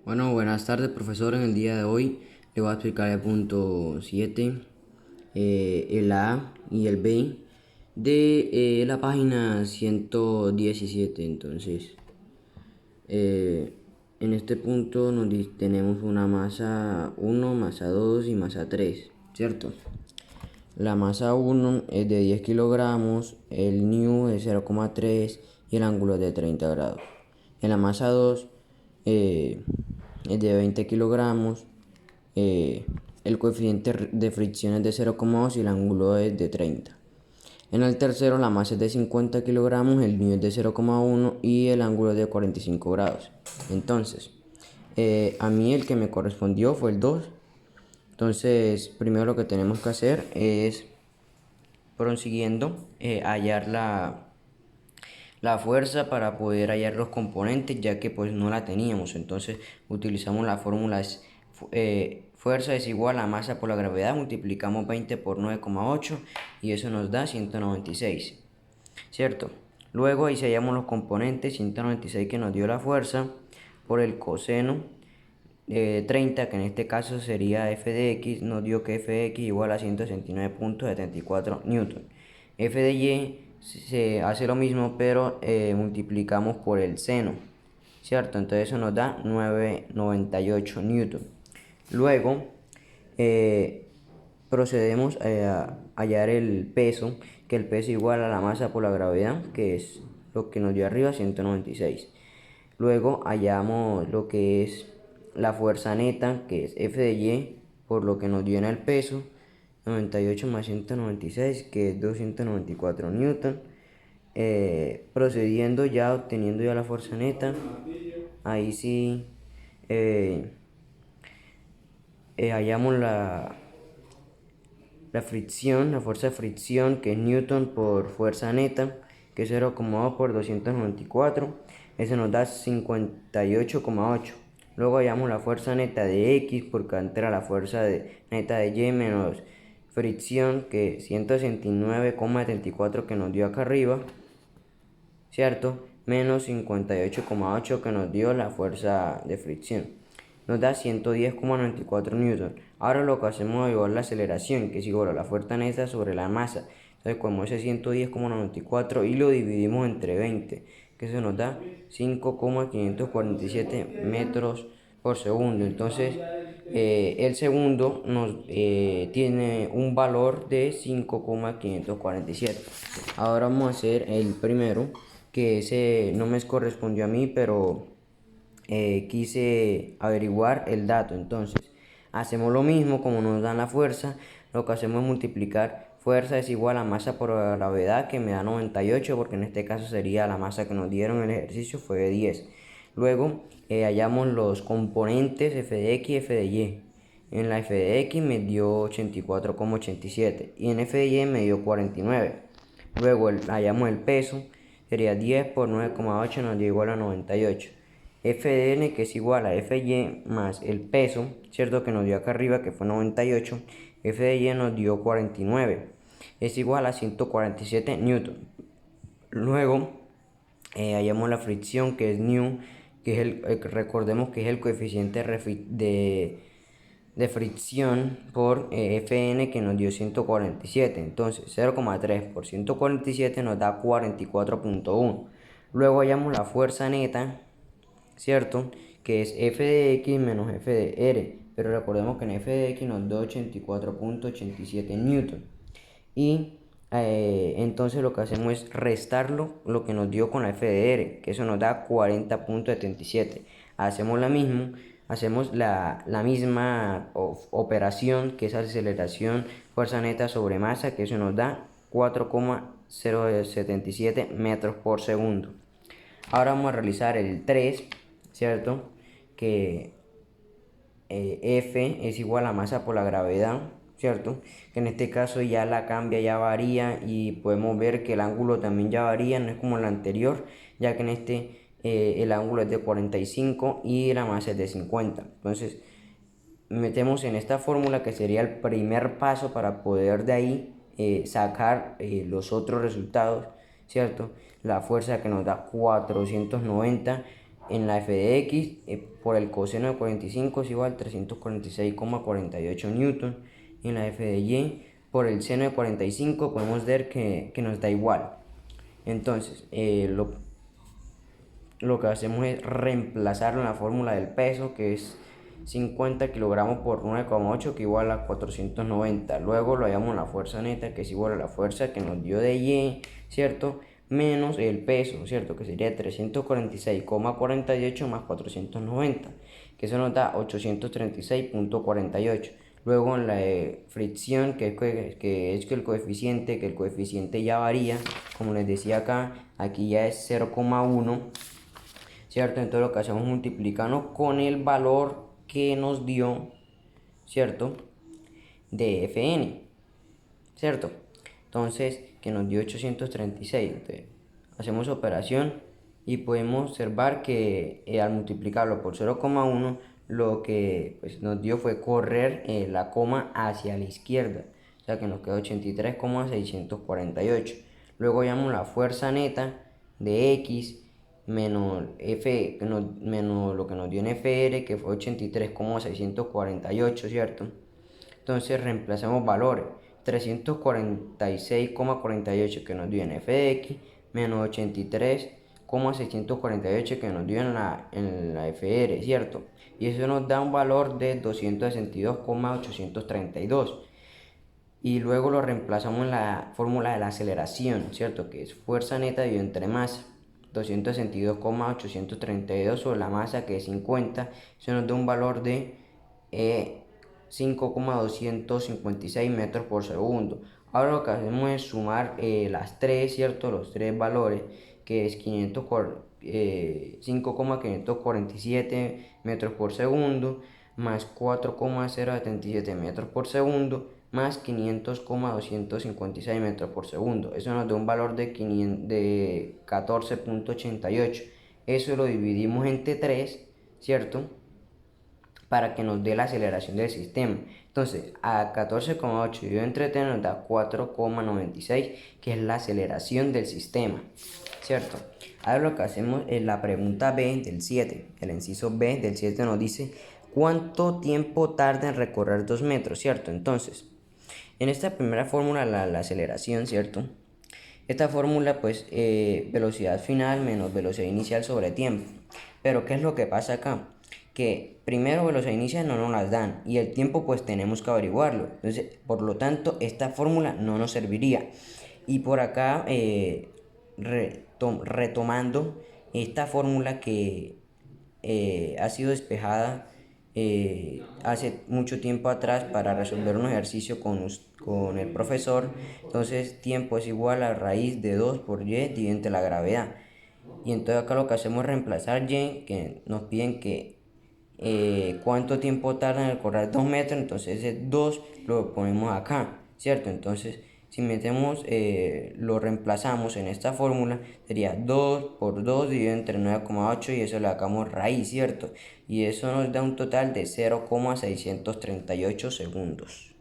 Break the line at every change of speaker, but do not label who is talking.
Bueno, buenas tardes, profesor. En el día de hoy le voy a explicar el punto 7, el A y el B de la página 117. Entonces, eh, en este punto tenemos una masa 1, masa 2 y masa 3, ¿cierto? La masa 1 es de 10 kilogramos, el nu es 0,3 y el ángulo es de 30 grados. En la masa 2 es de 20 kilogramos, el coeficiente de fricción es de 0,2 y el ángulo es de 30. En el tercero la masa es de 50 kilogramos, el nu es de 0,1 y el ángulo es de 45 grados. Entonces, a mí el que me correspondió fue el 2. Entonces, primero lo que tenemos que hacer es, prosiguiendo, hallar la fuerza para poder hallar los componentes, ya que pues no la teníamos. Entonces utilizamos la fórmula fuerza es igual a masa por la gravedad, multiplicamos 20 por 9,8 y eso nos da 196, ¿cierto? Luego ahí se hallamos los componentes, 196 que nos dio la fuerza por el coseno 30, que en este caso sería f de x, nos dio que f de x igual a 169.74 newton. F de y se hace lo mismo, pero multiplicamos por el seno, ¿cierto? Entonces eso nos da 998 newton. Luego procedemos a hallar el peso, que el peso igual a la masa por la gravedad, que es lo que nos dio arriba, 196. Luego hallamos lo que es la fuerza neta, que es F de Y, por lo que nos dio en el peso, 98 más 196, que es 294 newton. Procediendo ya, obteniendo ya la fuerza neta, ahí sí hallamos la fricción, la fuerza de fricción, que es newton por fuerza neta, que es 0,2 por 294, eso nos da 58,8. Luego hallamos la fuerza neta de X porque entra la fuerza neta de Y menos fricción, que es 169,74 que nos dio acá arriba, ¿cierto? Menos 58,8 que nos dio la fuerza de fricción. Nos da 110,94 newton. Ahora lo que hacemos es igual la aceleración, que es igual a la fuerza neta sobre la masa. Entonces, como ese 110,94 y lo dividimos entre 20, que eso nos da 5,547 metros por segundo. Entonces, el segundo nos tiene un valor de 5,547. Ahora vamos a hacer el primero, que ese no me correspondió a mí, pero quise averiguar el dato. Entonces hacemos lo mismo, como nos dan la fuerza, lo que hacemos es multiplicar fuerza es igual a masa por la gravedad, que me da 98, porque en este caso sería la masa que nos dieron en el ejercicio, fue de 10. Luego hallamos los componentes f de x y f de y. En la f de x me dio 84,87 y en f de y me dio 49. Luego hallamos el peso, sería 10 por 9,8, nos dio igual a 98. F de n, que es igual a f de y más el peso, ¿cierto? Que nos dio acá arriba, que fue 98. F de y nos dio 49. Es igual a 147 newton. Luego hallamos la fricción, que es nu, que es recordemos que es el coeficiente de fricción por Fn, que nos dio 147. Entonces 0,3 por 147 nos da 44,1. Luego hallamos la fuerza neta, ¿cierto? Que es f de x menos f de r. Pero recordemos que en f de x nos da 84,87 newton. Y entonces lo que hacemos es restarlo lo que nos dio con la f de r, que eso nos da 40,77. Hacemos hacemos la misma operación, que es aceleración, fuerza neta sobre masa, que eso nos da 4,077 metros por segundo. Ahora vamos a realizar el 3, ¿cierto? Que F es igual a masa por la gravedad, ¿cierto? Que en este caso ya la cambia, ya varía, y podemos ver que el ángulo también ya varía, no es como el anterior, ya que en este el ángulo es de 45 y la masa es de 50. Entonces metemos en esta fórmula, que sería el primer paso para poder de ahí sacar los otros resultados, ¿cierto? La fuerza, que nos da 490 en la f de x por el coseno de 45 es igual a 346,48 newton. En la f de y por el seno de 45 podemos ver que nos da igual. Entonces lo que hacemos es reemplazarlo en la fórmula del peso, que es 50 kilogramos por 9,8, que igual a 490. Luego lo hallamos en la fuerza neta, que es igual a la fuerza que nos dio de y, ¿cierto? Menos el peso, ¿cierto? Que sería 346,48 más 490, que eso nos da 836,48. Luego en la de fricción, que es el coeficiente ya varía, como les decía acá, aquí ya es 0,1, ¿cierto? Entonces lo que hacemos es multiplicarnos con el valor que nos dio, ¿cierto? De Fn, ¿cierto? Entonces, que nos dio 836. Entonces, hacemos operación y podemos observar que al multiplicarlo por 0,1, lo que pues, nos dio fue correr la coma hacia la izquierda. O sea que nos quedó 83,648. Luego hallamos la fuerza neta de x menos menos lo que nos dio en FR, que fue 83,648, ¿cierto? Entonces reemplazamos valores. 346,48 que nos dio en f de x menos 83,648 que nos dio en la FR, ¿cierto? Y eso nos da un valor de 262,832. Y luego lo reemplazamos en la fórmula de la aceleración, ¿cierto? Que es fuerza neta dividido entre masa. 262,832 sobre la masa, que es 50. Eso nos da un valor de 5,256 metros por segundo. Ahora lo que hacemos es sumar las tres, ¿cierto? Los tres valores, que es 5,547 metros por segundo, más 4,077 metros por segundo, más 500,256 metros por segundo. Eso nos da un valor de 14,88. Eso lo dividimos entre 3, ¿cierto? Para que nos dé la aceleración del sistema. Entonces, a 14,8 dividido entre 3 nos da 4,96, que es la aceleración del sistema, ¿cierto? Ahora lo que hacemos es la pregunta B del 7. El inciso B del 7 nos dice ¿cuánto tiempo tarda en recorrer 2 metros? ¿Cierto? Entonces, en esta primera fórmula, la aceleración, ¿cierto? Esta fórmula, pues, velocidad final menos velocidad inicial sobre tiempo. Pero, ¿qué es lo que pasa acá? Que primero velocidad inicial no nos las dan y el tiempo pues tenemos que averiguarlo. Entonces, por lo tanto, esta fórmula no nos serviría. Y por acá, retomando esta fórmula que ha sido despejada hace mucho tiempo atrás para resolver un ejercicio con el profesor. Entonces tiempo es igual a raíz de 2 por y dividido entre la gravedad. Y entonces acá lo que hacemos es reemplazar y, que nos piden que cuánto tiempo tarda en recorrer 2 metros. Entonces ese 2 lo ponemos acá, ¿cierto? Entonces si metemos, lo reemplazamos en esta fórmula, sería 2 por 2 dividido entre 9,8 y eso le sacamos raíz, ¿cierto? Y eso nos da un total de 0,638 segundos.